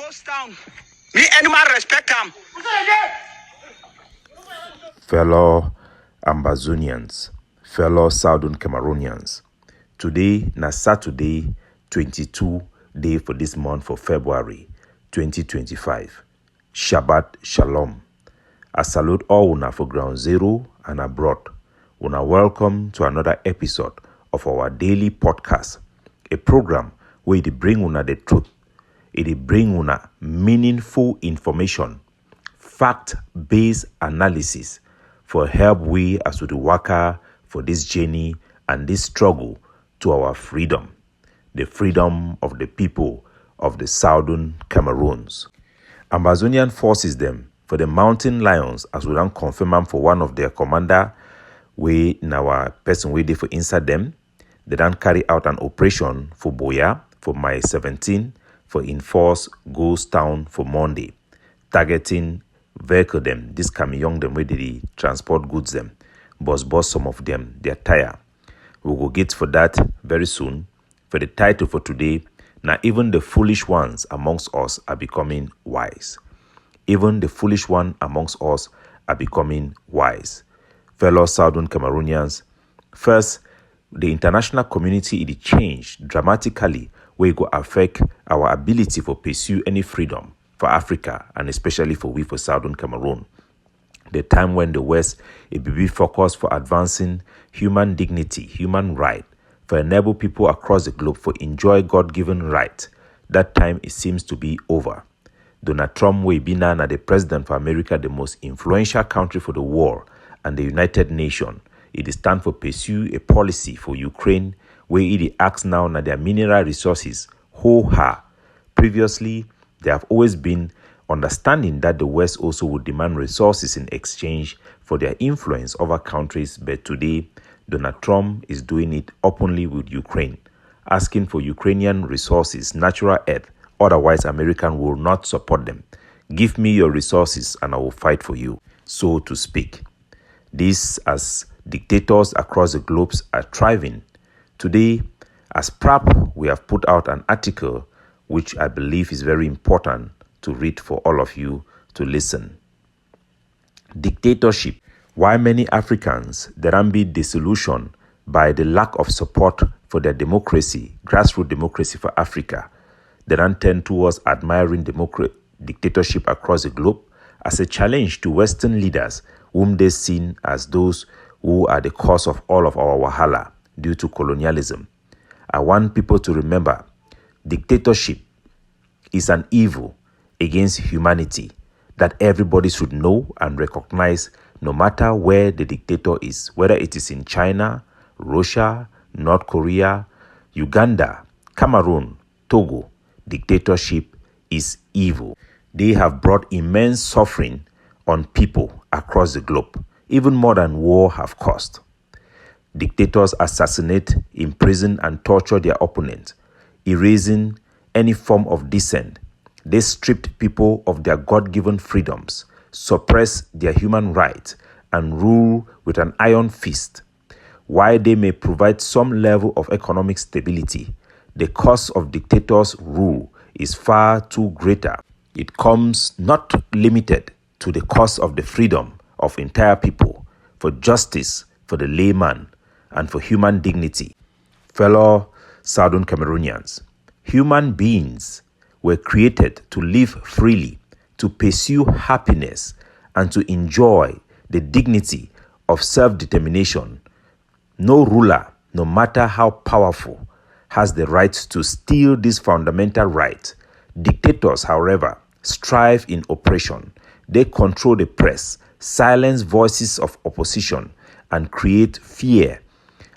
goes down. Me animal respect him. Fellow Ambazonians, fellow Southern Cameroonians, today na Saturday 22 day for this month for February 2025. Shabbat Shalom. I salute all una for ground zero and abroad. Una welcome to another episode of our daily podcast, a program where it bring una the truth, it bring una meaningful information, fact-based analysis for help we as we the worker for this journey and this struggle to our freedom, the freedom of the people of the Southern Cameroons. Amazonian forces them for the mountain lions as we don't confirm them for one of their commander we in our person we did for inside them. They don't carry out an operation for Boya for May 17 for enforce Ghost Town for Monday, targeting vehicle them, this camion them where they transport goods them, boss some of them, their tire. We will get for that very soon. For the title for today, now even the foolish ones amongst us are becoming wise. Even the foolish one amongst us are becoming wise. Fellow Southern Cameroonians, first, the international community it changed dramatically where it go affect our ability for pursue any freedom for Africa and especially for we for Southern Cameroon. The time when the West it be focused for advancing human dignity, human right, for enable people across the globe for enjoy God-given right. That time it seems to be over. Donald Trump will be now the president for America, the most influential country for the world, and the United Nations. It is time for pursue a policy for Ukraine where it acts now na their mineral resources ho-ha. Previously, they have always been understanding that the West also would demand resources in exchange for their influence over countries, but today, Donald Trump is doing it openly with Ukraine, asking for Ukrainian resources, natural earth, otherwise American will not support them. Give me your resources and I will fight for you, so to speak. This as dictators across the globe are thriving. Today, as PRAP, we have put out an article which I believe is very important to read for all of you to listen. Dictatorship. Why many Africans there can be disillusioned by the lack of support for their democracy, grassroots democracy for Africa. They don't tend towards admiring dictatorship across the globe as a challenge to Western leaders whom they seen as those who are the cause of all of our wahala due to colonialism. I want people to remember dictatorship is an evil against humanity that everybody should know and recognize no matter where the dictator is, whether it is in China, Russia, North Korea, Uganda, Cameroon, Togo. Dictatorship is evil. They have brought immense suffering on people across the globe, even more than war have cost. Dictators assassinate, imprison, and torture their opponents, erasing any form of dissent. They stripped people of their God-given freedoms, suppress their human rights, and rule with an iron fist. While they may provide some level of economic stability, the cost of dictators' rule is far too greater. It comes not limited to the cost of the freedom of entire people, for justice for the layman, and for human dignity. Fellow Southern Cameroonians, human beings were created to live freely, to pursue happiness, and to enjoy the dignity of self-determination. No ruler, no matter how powerful, has the right to steal this fundamental right. Dictators, however, strive in oppression. They control the press, silence voices of opposition, and create fear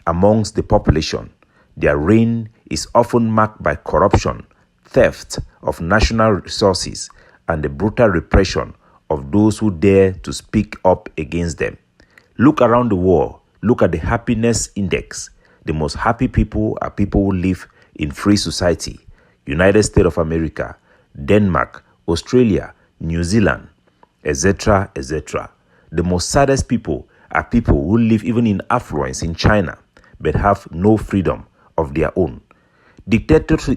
amongst the population. Their reign is often marked by corruption, theft of national resources, and the brutal repression of those who dare to speak up against them. Look around the world. Look at the happiness index. The most happy people are people who live in free society. United States of America, Denmark, Australia, New Zealand, etc., etc. The most saddest people are people who live even in affluence in China, but have no freedom of their own. Dictators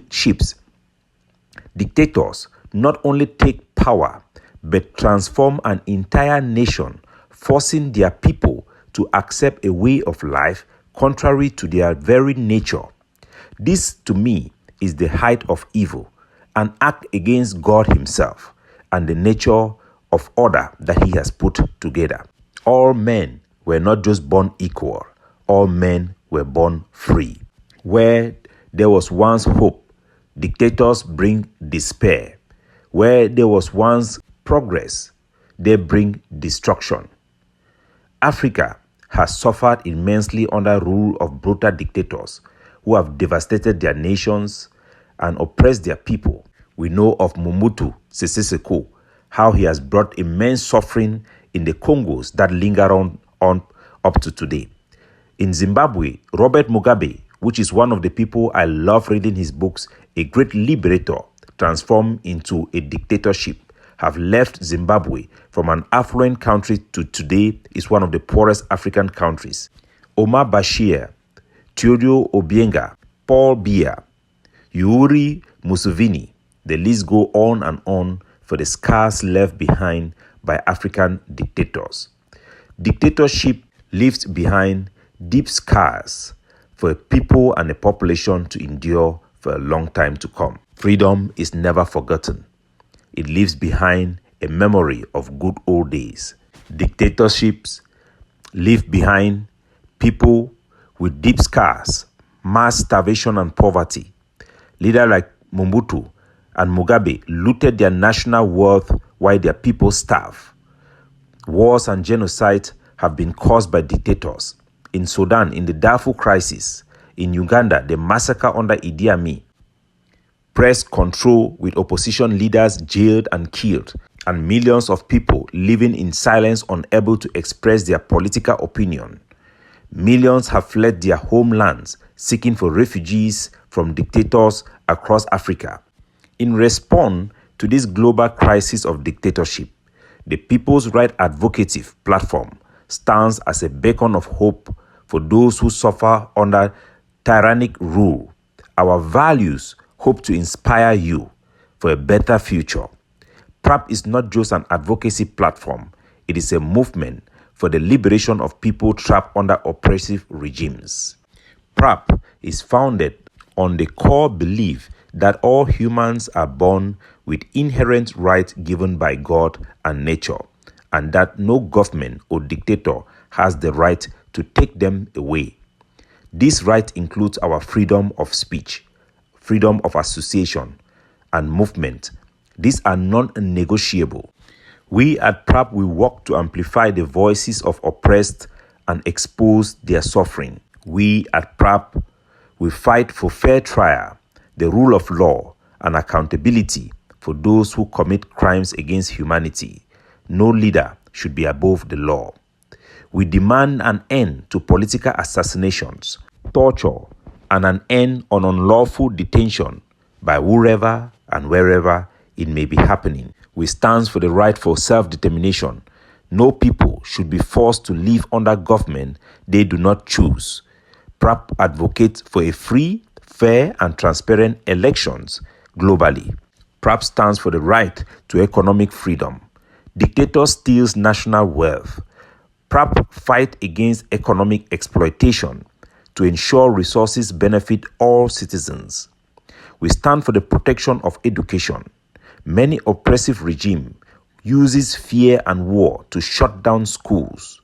not only take power, but transform an entire nation, forcing their people to accept a way of life contrary to their very nature. This, to me, is the height of evil, an act against God himself and the nature of order that he has put together. All men were not just born equal, all men were born free. Where there was once hope, dictators bring despair. Where there was once progress, they bring destruction. Africa has suffered immensely under rule of brutal dictators who have devastated their nations and oppressed their people. We know of Mobutu Sese Seko, how he has brought immense suffering in the Congos that linger on up to today. In Zimbabwe, Robert Mugabe, which is one of the people I love reading his books, a great liberator transformed into a dictatorship, have left Zimbabwe from an affluent country to today is one of the poorest African countries. Omar Bashir, Teodoro Obienga, Paul Biya, Yoweri Museveni, the list go on and on for the scars left behind by African dictators. Dictatorship leaves behind deep scars for a people and a population to endure for a long time to come. Freedom is never forgotten. It leaves behind a memory of good old days. Dictatorships leave behind people with deep scars, mass starvation and poverty. Leaders like Mobutu and Mugabe looted their national wealth while their people starve. Wars and genocide have been caused by dictators. In Sudan, in the Darfur crisis. In Uganda, the massacre under Idi Amin. Press control with opposition leaders jailed and killed, and millions of people living in silence, unable to express their political opinion. Millions have fled their homelands, seeking for refugees from dictators across Africa. In response to this global crisis of dictatorship, the People's Right Advocacy platform stands as a beacon of hope for those who suffer under tyrannic rule. Our values hope to inspire you for a better future. PRAP is not just an advocacy platform, it is a movement for the liberation of people trapped under oppressive regimes. PRAP is founded on the core belief that all humans are born with inherent rights given by God and nature, and that no government or dictator has the right to take them away. This right includes our freedom of speech, freedom of association, and movement. These are non-negotiable. We at PRAP will work to amplify the voices of oppressed and expose their suffering. We at PRAP will fight for fair trial, the rule of law, and accountability for those who commit crimes against humanity. No leader should be above the law. We demand an end to political assassinations, torture, and an end on unlawful detention by whoever and wherever it may be happening. We stand for the right for self-determination. No people should be forced to live under government they do not choose. PRAP advocates for a free, fair, and transparent elections globally. PRAP stands for the right to economic freedom. Dictators steal national wealth. PRAP fight against economic exploitation to ensure resources benefit all citizens. We stand for the protection of education. Many oppressive regime uses fear and war to shut down schools.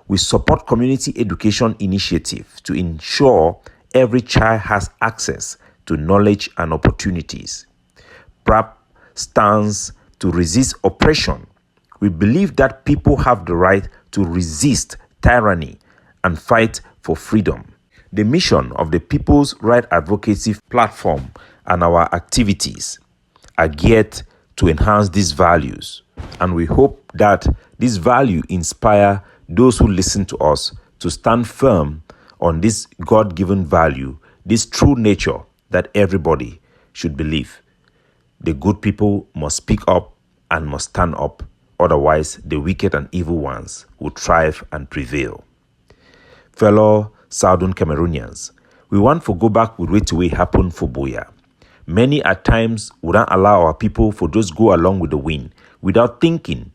We support community education initiatives to ensure every child has access to knowledge and opportunities. PRAP stands to resist oppression. We believe that people have the right to resist tyranny and fight for freedom. The mission of the People's Right Advocacy platform and our activities are geared to enhance these values, and we hope that this value inspire those who listen to us to stand firm on this God-given value, this true nature that everybody should believe. The good people must speak up and must stand up, otherwise the wicked and evil ones will thrive and prevail. Fellow Southern Cameroonians, we want to go back with wetin wey happen for Boya. Many at times would not allow our people for just go along with the wind without thinking.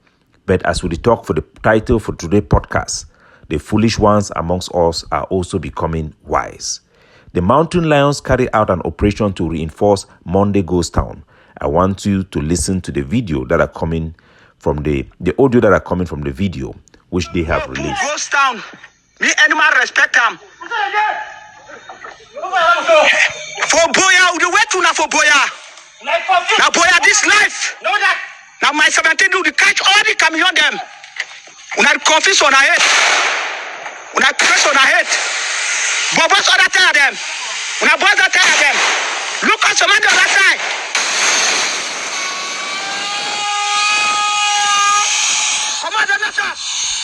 But as we talk for the title for today's podcast, the foolish ones amongst us are also becoming wise. The mountain lions carry out an operation to reinforce Monday Ghost Town. I want you to listen to the video that are coming from the audio that are coming from the video which they have released. Ghost Town, me animal respect them. For Boya, the way to na for Boya. Now Boya, this life. Now my 17 do the catch all the camion them. When I confess on our head. When I press on our head. But what's other tell them? When I boss that tell them. Look at some other side.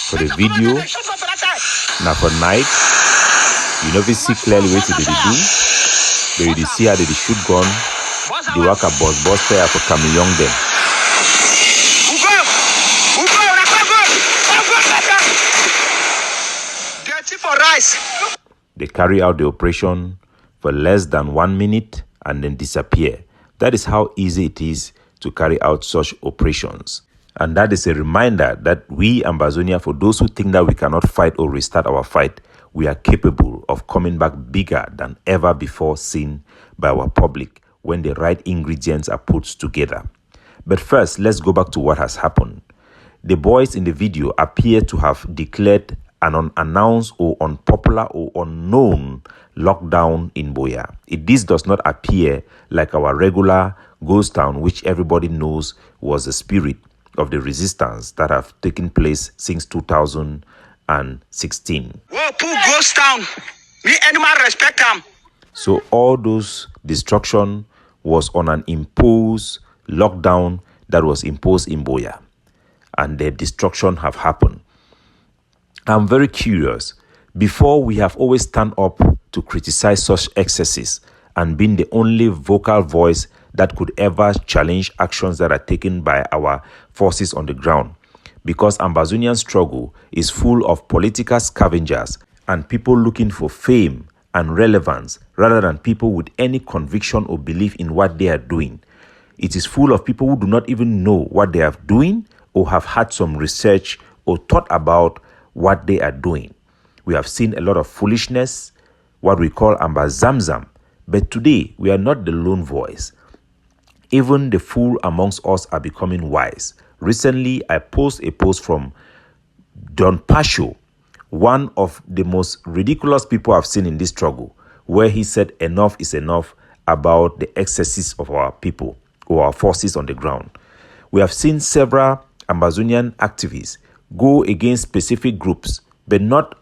For the video, now for night, you know we see clearly what they do. But you see how they shoot gun, they work a boss fire for coming young them. They carry out the operation for less than 1 minute and then disappear. That is how easy it is to carry out such operations. And that is a reminder that we, Ambazonia, for those who think that we cannot fight or restart our fight, we are capable of coming back bigger than ever before seen by our public when the right ingredients are put together. But first, let's go back to what has happened. The boys in the video appear to have declared an unannounced or unpopular or unknown lockdown in Boya. This does not appear like our regular ghost town, which everybody knows was the spirit of the resistance that have taken place since 2016. Whoa, poor ghost town. Me animal respect them. So all those destruction was on an imposed lockdown that was imposed in Boya. And the destruction have happened. I'm very curious. Before, we have always stand up to criticize such excesses and been the only vocal voice that could ever challenge actions that are taken by our forces on the ground. Because Ambazonian struggle is full of political scavengers and people looking for fame and relevance rather than people with any conviction or belief in what they are doing. It is full of people who do not even know what they are doing or have had some research or thought about what they are doing. We have seen a lot of foolishness, what we call Ambazamzam. But today, we are not the lone voice. Even the fool amongst us are becoming wise. Recently, I posted a post from Don Pacho, one of the most ridiculous people I've seen in this struggle, where he said enough is enough about the excesses of our people or our forces on the ground. We have seen several Ambazonian activists go against specific groups, but not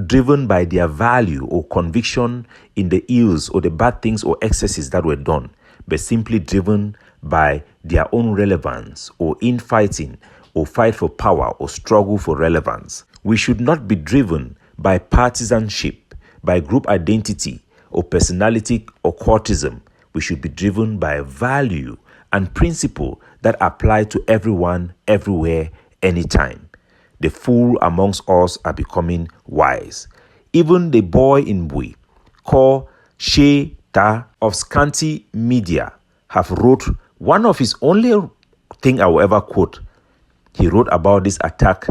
driven by their value or conviction in the ills or the bad things or excesses that were done, but simply driven by their own relevance or infighting or fight for power or struggle for relevance. We should not be driven by partisanship, by group identity or personality or courtism. We should be driven by value and principle that apply to everyone, everywhere, anytime. The fool amongst us are becoming wise. Even the boy in Bui, called She Ta of Scanty Media, have wrote one of his only thing I will ever quote. He wrote about this attack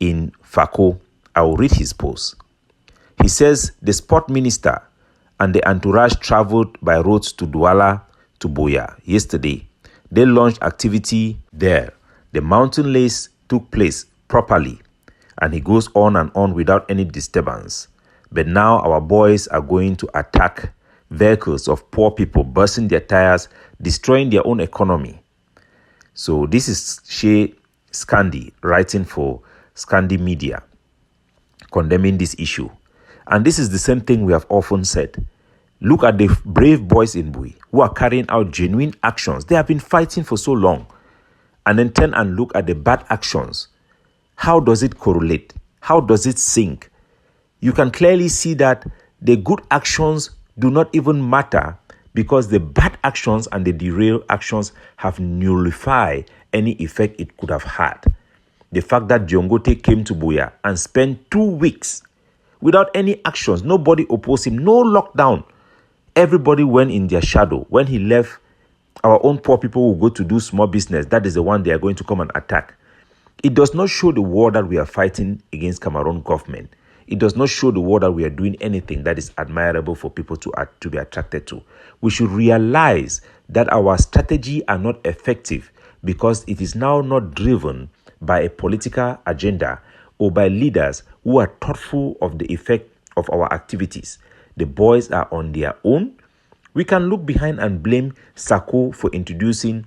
in Fako. I will read his post. He says the sport minister and the entourage traveled by roads to Douala to Boya yesterday. They launched activity there. The mountain race took place properly, and he goes on and on without any disturbance. But now our boys are going to attack vehicles of poor people, bursting their tires, destroying their own economy. So this is Shea Scandi writing for Scandi Media, condemning this issue. And this is the same thing we have often said. Look at the brave boys in Bui who are carrying out genuine actions. They have been fighting for so long. And then turn and look at the bad actions. How does it correlate? How does it sync? You can clearly see that the good actions do not even matter because the bad actions and the derailed actions have nullified any effect it could have had. The fact that Diongote came to Boya and spent 2 weeks without any actions, nobody opposed him, no lockdown. everybody went in their shadow. When he left, our own poor people will go to do small business. That is the one they are going to come and attack. It does not show the war that we are fighting against Cameroon government. It does not show the world that we are doing anything that is admirable for people to be attracted to. We should realize that our strategy are not effective because it is now not driven by a political agenda or by leaders who are thoughtful of the effect of our activities. The boys are on their own. We can look behind and blame Sako for introducing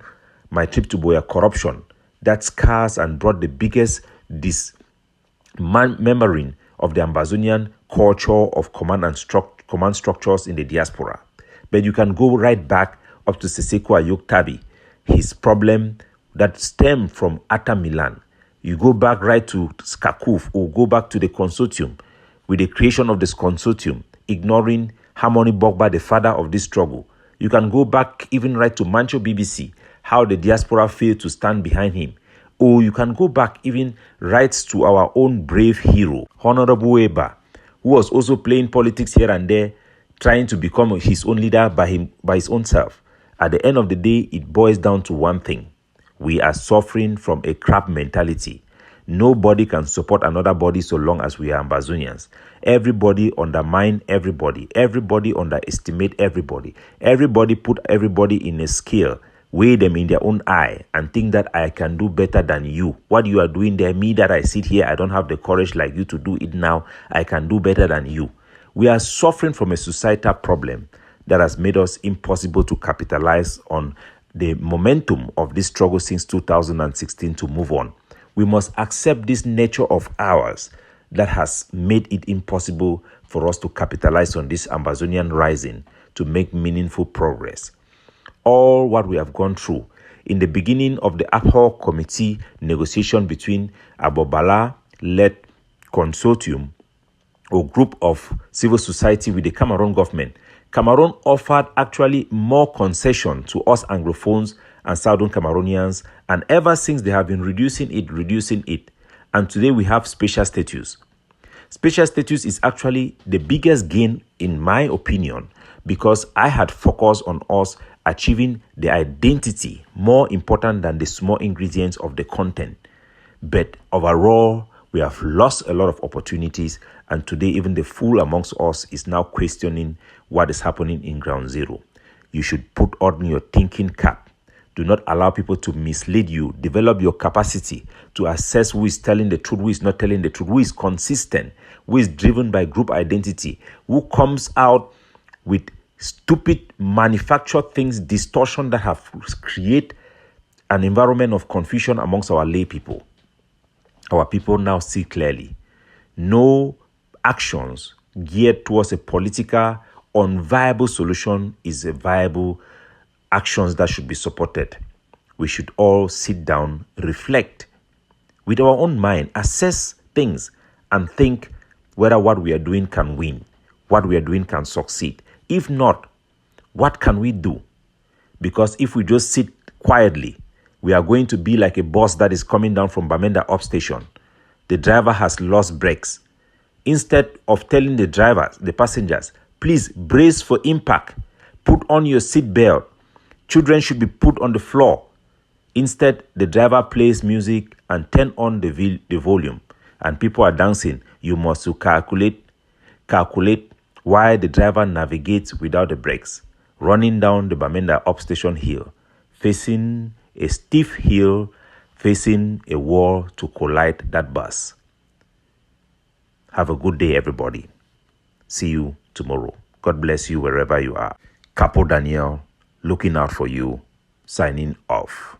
my trip to Boya corruption that scars and brought the biggest dismembering of the Ambazonian culture of command structures in the diaspora. But you can go right back up to Seseko Ayok Tabi, his problem that stemmed from Atta Milan. You go back right to Skakuf or go back to the consortium with the creation of this consortium, ignoring Harmony Bogba, the father of this struggle. You can go back even right to Mancho BBC, how the diaspora failed to stand behind him. Or you can go back even right to our own brave hero, Honorable Eba, who was also playing politics here and there, trying to become his own leader by his own self. At the end of the day, it boils down to one thing. We are suffering from a crab mentality. Nobody can support another body so long as we are Ambazonians. Everybody undermine everybody. Everybody underestimate everybody. Everybody put everybody in a scale, weigh them in their own eye and think that I can do better than you. What you are doing there, me that I sit here, I don't have the courage like you to do it now. I can do better than you. We are suffering from a societal problem that has made us impossible to capitalize on the momentum of this struggle since 2016 to move on. We must accept this nature of ours that has made it impossible for us to capitalize on this Ambazonian rising to make meaningful progress. All what we have gone through in the beginning of the ad hoc committee negotiation between Abobala-led consortium or group of civil society with the Cameroon government, Cameroon offered actually more concession to us Anglophones and Southern Cameroonians, and ever since they have been reducing it. And today we have special status. Special status is actually the biggest gain in my opinion because I had focused on us achieving the identity more important than the small ingredients of the content. But overall, we have lost a lot of opportunities, and today even the fool amongst us is now questioning what is happening in ground zero. You should put on your thinking cap. Do not allow people to mislead you. Develop your capacity to assess who is telling the truth, who is not telling the truth, who is consistent, who is driven by group identity, who comes out with stupid manufactured things, distortion that have created an environment of confusion amongst our lay people. Our people now see clearly. No actions geared towards a political, unviable solution is a viable actions that should be supported. We should all sit down, reflect with our own mind, assess things and think whether what we are doing can win, what we are doing can succeed. If not, what can we do? Because if we just sit quietly, we are going to be like a bus that is coming down from Bamenda up station. The driver has lost brakes. Instead of telling the passengers, please brace for impact, put on your seat belt, children should be put on the floor. Instead, the driver plays music and turn on the volume, and people are dancing. You must calculate while the driver navigates without the brakes, running down the Bamenda upstation hill, facing a steep hill, facing a wall to collide that bus. Have a good day, everybody. See you tomorrow. God bless you wherever you are. Capo Daniel, looking out for you, signing off.